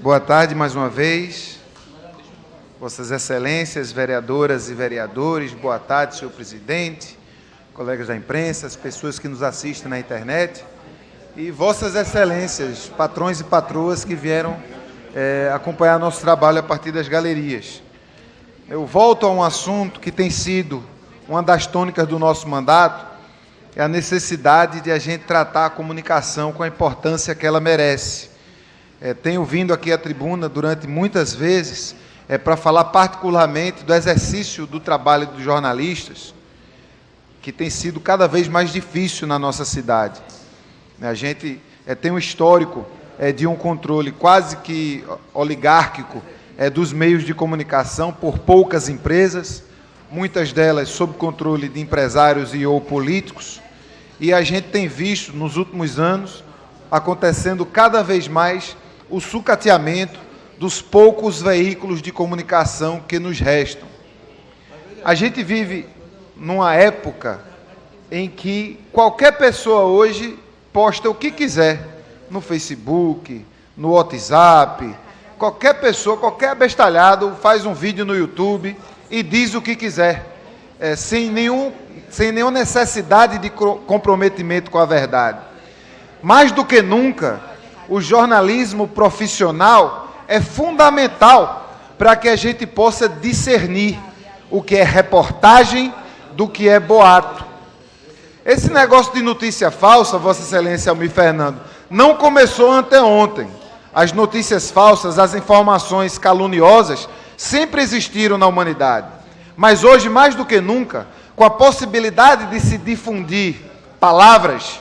Boa tarde mais uma vez. Vossas Excelências, vereadoras e vereadores, boa tarde, senhor presidente, colegas da imprensa, as pessoas que nos assistem na internet e Vossas Excelências, patrões e patroas que vieram acompanhar nosso trabalho a partir das galerias. Eu volto a um assunto que tem sido uma das tônicas do nosso mandato, é a necessidade de a gente tratar a comunicação com a importância que ela merece. Tenho vindo aqui à tribuna durante muitas vezes para falar particularmente do exercício do trabalho dos jornalistas, que tem sido cada vez mais difícil na nossa cidade. A gente tem um histórico de um controle quase que oligárquico dos meios de comunicação por poucas empresas, muitas delas sob controle de empresários e ou políticos, e a gente tem visto nos últimos anos acontecendo cada vez mais o sucateamento dos poucos veículos de comunicação que nos restam. A gente vive numa época em que qualquer pessoa hoje posta o que quiser no Facebook, no WhatsApp, qualquer pessoa, qualquer abestalhado faz um vídeo no YouTube e diz o que quiser, sem nenhuma necessidade de comprometimento com a verdade. Mais do que nunca, o jornalismo profissional é fundamental para que a gente possa discernir o que é reportagem do que é boato. Esse negócio de notícia falsa, Vossa Excelência Almir Fernando, não começou anteontem. As notícias falsas, as informações caluniosas, sempre existiram na humanidade. Mas hoje, mais do que nunca, com a possibilidade de se difundir palavras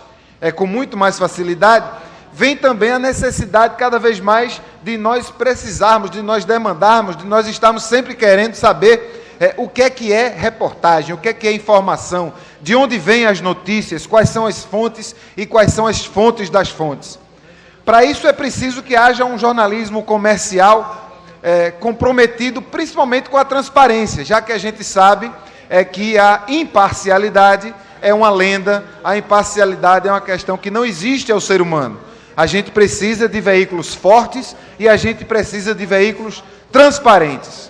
com muito mais facilidade, vem também a necessidade cada vez mais de nós precisarmos, de nós demandarmos, de nós estarmos sempre querendo saber o que é reportagem, o que é informação, de onde vêm as notícias, quais são as fontes e quais são as fontes das fontes. Para isso é preciso que haja um jornalismo comercial comprometido principalmente com a transparência, já que a gente sabe que a imparcialidade é uma lenda, a imparcialidade é uma questão que não existe ao ser humano. A gente precisa de veículos fortes e a gente precisa de veículos transparentes.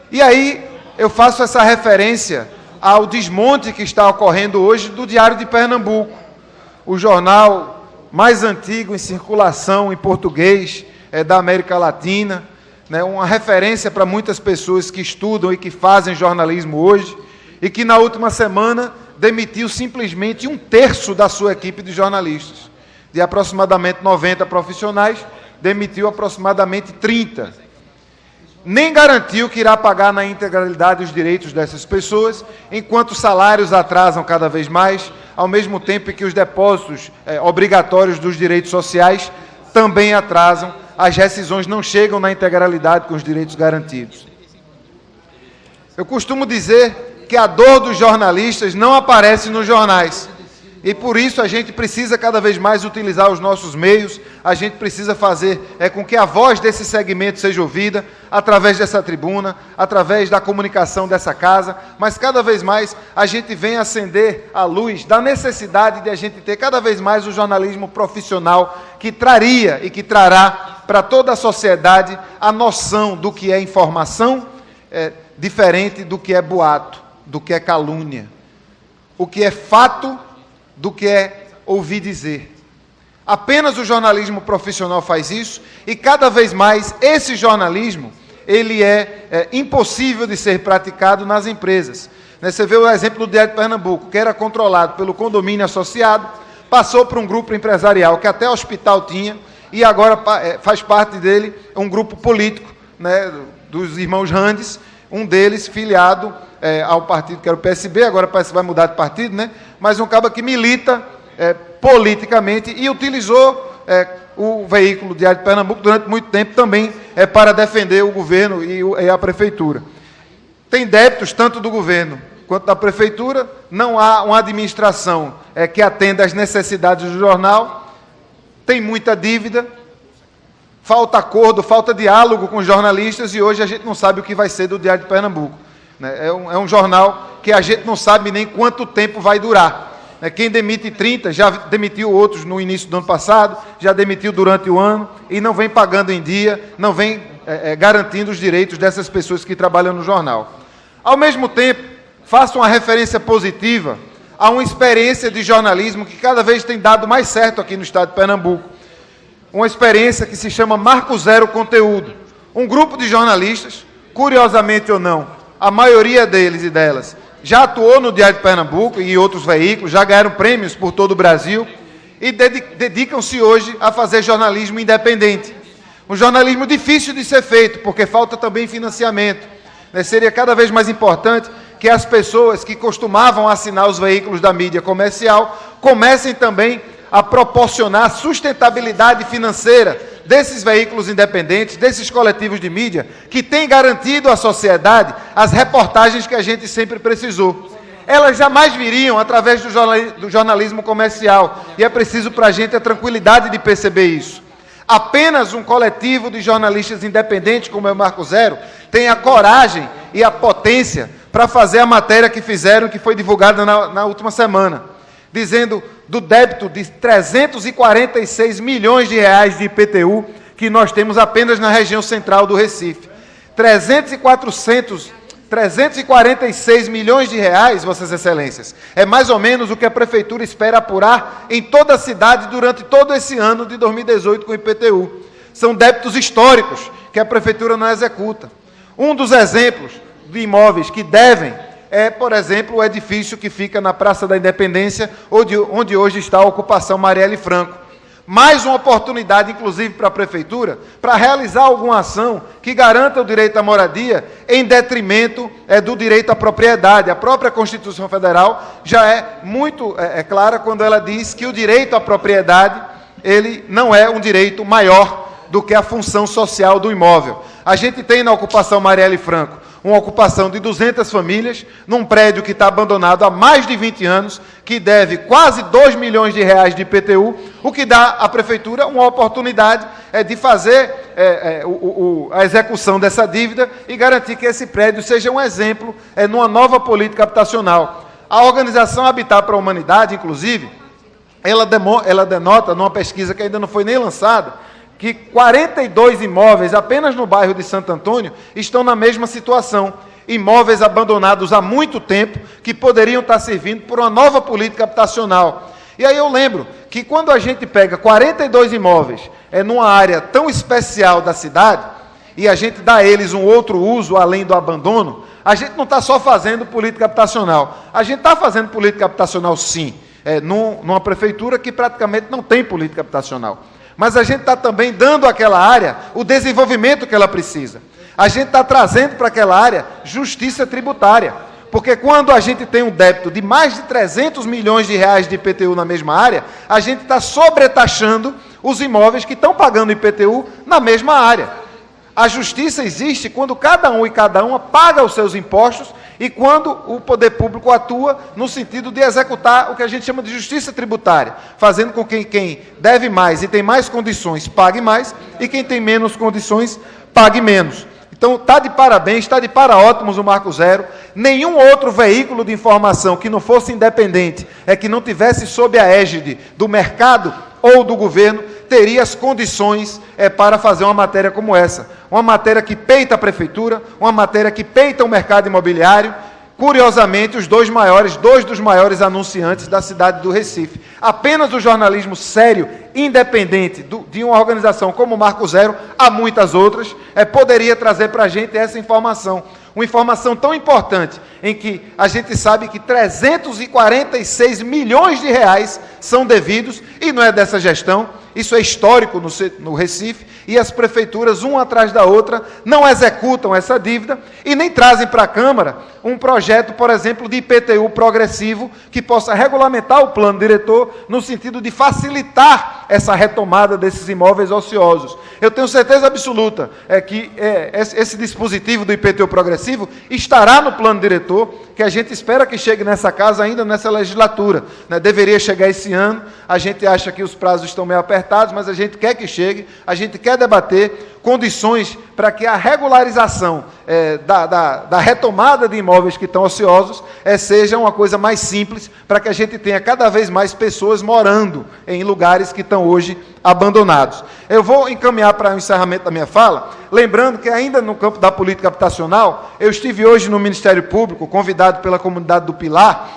E aí eu faço essa referência ao desmonte que está ocorrendo hoje do Diário de Pernambuco, o jornal mais antigo em circulação em português da América Latina, uma referência para muitas pessoas que estudam e que fazem jornalismo hoje, e que na última semana demitiu simplesmente 1/3 da sua equipe de jornalistas. De aproximadamente 90 profissionais, demitiu aproximadamente 30. Nem garantiu que irá pagar na integralidade os direitos dessas pessoas, enquanto os salários atrasam cada vez mais, ao mesmo tempo que os depósitos obrigatórios dos direitos sociais também atrasam, as rescisões não chegam na integralidade com os direitos garantidos. Eu costumo dizer que a dor dos jornalistas não aparece nos jornais. E por isso a gente precisa cada vez mais utilizar os nossos meios, a gente precisa fazer com que a voz desse segmento seja ouvida, através dessa tribuna, através da comunicação dessa casa, mas cada vez mais a gente vem acender a luz da necessidade de a gente ter cada vez mais o jornalismo profissional que traria e que trará para toda a sociedade a noção do que é informação, diferente do que é boato, do que é calúnia, o que é fato do que é ouvir dizer. Apenas o jornalismo profissional faz isso e cada vez mais esse jornalismo ele é impossível de ser praticado nas empresas. Você vê o exemplo do Diário de Pernambuco, que era controlado pelo condomínio associado, passou para um grupo empresarial que até hospital tinha e agora faz parte dele um grupo político, dos irmãos Randes, um deles filiado ao partido que era o PSB, agora parece que vai mudar de partido, mas um cabo que milita politicamente e utilizou o veículo Diário de Pernambuco durante muito tempo também para defender o governo e a prefeitura. Tem débitos tanto do governo quanto da prefeitura, não há uma administração que atenda às necessidades do jornal, tem muita dívida, falta acordo, falta diálogo com os jornalistas e hoje a gente não sabe o que vai ser do Diário de Pernambuco. É um jornal que a gente não sabe nem quanto tempo vai durar. Quem demite 30, já demitiu outros no início do ano passado, já demitiu durante o ano e não vem pagando em dia, não vem garantindo os direitos dessas pessoas que trabalham no jornal. Ao mesmo tempo, faço uma referência positiva a uma experiência de jornalismo que cada vez tem dado mais certo aqui no estado de Pernambuco. Uma experiência que se chama Marco Zero Conteúdo. Um grupo de jornalistas, curiosamente ou não, a maioria deles e delas já atuou no Diário de Pernambuco e em outros veículos, já ganharam prêmios por todo o Brasil e dedicam-se hoje a fazer jornalismo independente. Um jornalismo difícil de ser feito, porque falta também financiamento. Seria cada vez mais importante que as pessoas que costumavam assinar os veículos da mídia comercial comecem também a proporcionar sustentabilidade financeira desses veículos independentes, desses coletivos de mídia, que têm garantido à sociedade as reportagens que a gente sempre precisou. Elas jamais viriam através do jornalismo comercial, e é preciso para a gente a tranquilidade de perceber isso. Apenas um coletivo de jornalistas independentes, como é o Marco Zero, tem a coragem e a potência para fazer a matéria que fizeram, que foi divulgada na última semana, dizendo do débito de 346 milhões de reais de IPTU que nós temos apenas na região central do Recife. 346 milhões de reais, Vossas Excelências, é mais ou menos o que a Prefeitura espera apurar em toda a cidade durante todo esse ano de 2018 com o IPTU. São débitos históricos que a Prefeitura não executa. Um dos exemplos de imóveis que devem por exemplo, o edifício que fica na Praça da Independência, onde hoje está a ocupação Marielle Franco. Mais uma oportunidade, inclusive, para a Prefeitura, para realizar alguma ação que garanta o direito à moradia em detrimento do direito à propriedade. A própria Constituição Federal já é muito clara quando ela diz que o direito à propriedade ele não é um direito maior do que a função social do imóvel. A gente tem na ocupação Marielle Franco uma ocupação de 200 famílias, num prédio que está abandonado há mais de 20 anos, que deve quase 2 milhões de reais de IPTU, o que dá à Prefeitura uma oportunidade de fazer a execução dessa dívida e garantir que esse prédio seja um exemplo numa nova política habitacional. A Organização Habitat para a Humanidade, inclusive, ela denota, numa pesquisa que ainda não foi nem lançada, que 42 imóveis, apenas no bairro de Santo Antônio, estão na mesma situação. Imóveis abandonados há muito tempo, que poderiam estar servindo por uma nova política habitacional. E aí eu lembro que quando a gente pega 42 imóveis numa área tão especial da cidade, e a gente dá a eles um outro uso além do abandono, a gente não está só fazendo política habitacional. A gente está fazendo política habitacional, sim, numa prefeitura que praticamente não tem política habitacional. Mas a gente está também dando àquela área o desenvolvimento que ela precisa. A gente está trazendo para aquela área justiça tributária. Porque quando a gente tem um débito de mais de 300 milhões de reais de IPTU na mesma área, a gente está sobretaxando os imóveis que estão pagando IPTU na mesma área. A justiça existe quando cada um e cada uma paga os seus impostos e quando o poder público atua no sentido de executar o que a gente chama de justiça tributária, fazendo com que quem deve mais e tem mais condições pague mais e quem tem menos condições pague menos. Então, está de parabéns, está de para-ótimos o Marco Zero. Nenhum outro veículo de informação que não fosse independente, que não tivesse sob a égide do mercado ou do governo, teria as condições para fazer uma matéria como essa. Uma matéria que peita a Prefeitura, uma matéria que peita o mercado imobiliário. Curiosamente, dois dos maiores anunciantes da cidade do Recife. Apenas o jornalismo sério, independente de uma organização como o Marco Zero, há muitas outras, poderia trazer para a gente essa informação. Uma informação tão importante, em que a gente sabe que 346 milhões de reais são devidos, e não é dessa gestão, isso é histórico no Recife, e as prefeituras, uma atrás da outra, não executam essa dívida e nem trazem para a Câmara um projeto, por exemplo, de IPTU progressivo que possa regulamentar o plano diretor no sentido de facilitar essa retomada desses imóveis ociosos. Eu tenho certeza absoluta que esse dispositivo do IPTU progressivo estará no plano diretor, que a gente espera que chegue nessa casa ainda nessa legislatura. Deveria chegar esse ano, a gente acha que os prazos estão meio apertados, mas a gente quer que chegue, a gente quer debater. condições para que a regularização da retomada de imóveis que estão ociosos seja uma coisa mais simples, para que a gente tenha cada vez mais pessoas morando em lugares que estão hoje abandonados. Eu vou encaminhar para o encerramento da minha fala, lembrando que ainda no campo da política habitacional, eu estive hoje no Ministério Público, convidado pela comunidade do Pilar,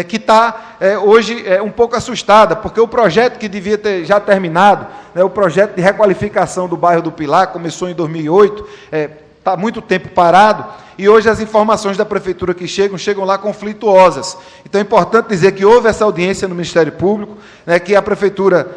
que está hoje um pouco assustada, porque o projeto que devia ter já terminado, o projeto de requalificação do bairro do Pilar, começou em 2008, está muito tempo parado, e hoje as informações da Prefeitura que chegam lá conflituosas. Então é importante dizer que houve essa audiência no Ministério Público, que a Prefeitura,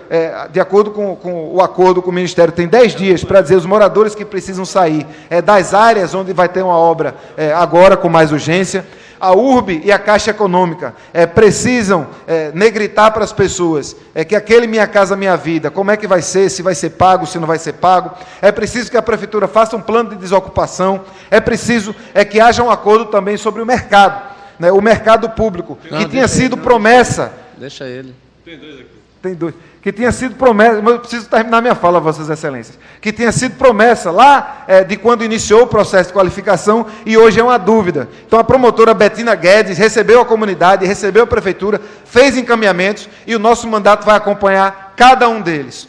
de acordo com o acordo com o Ministério, tem 10 dias para dizer os moradores que precisam sair das áreas onde vai ter uma obra agora com mais urgência. A URB e a Caixa Econômica precisam negritar para as pessoas que aquele Minha Casa Minha Vida, como é que vai ser, se vai ser pago, se não vai ser pago. É preciso que a Prefeitura faça um plano de desocupação, é preciso que haja um acordo também sobre o mercado, o mercado público, que tinha sido promessa... Deixa ele. Tem dois aqui. Tem dois. Que tinha sido promessa, mas eu preciso terminar minha fala, Vossas Excelências, que tinha sido promessa lá de quando iniciou o processo de qualificação e hoje é uma dúvida. Então a promotora Betina Guedes recebeu a comunidade, recebeu a Prefeitura, fez encaminhamentos e o nosso mandato vai acompanhar cada um deles.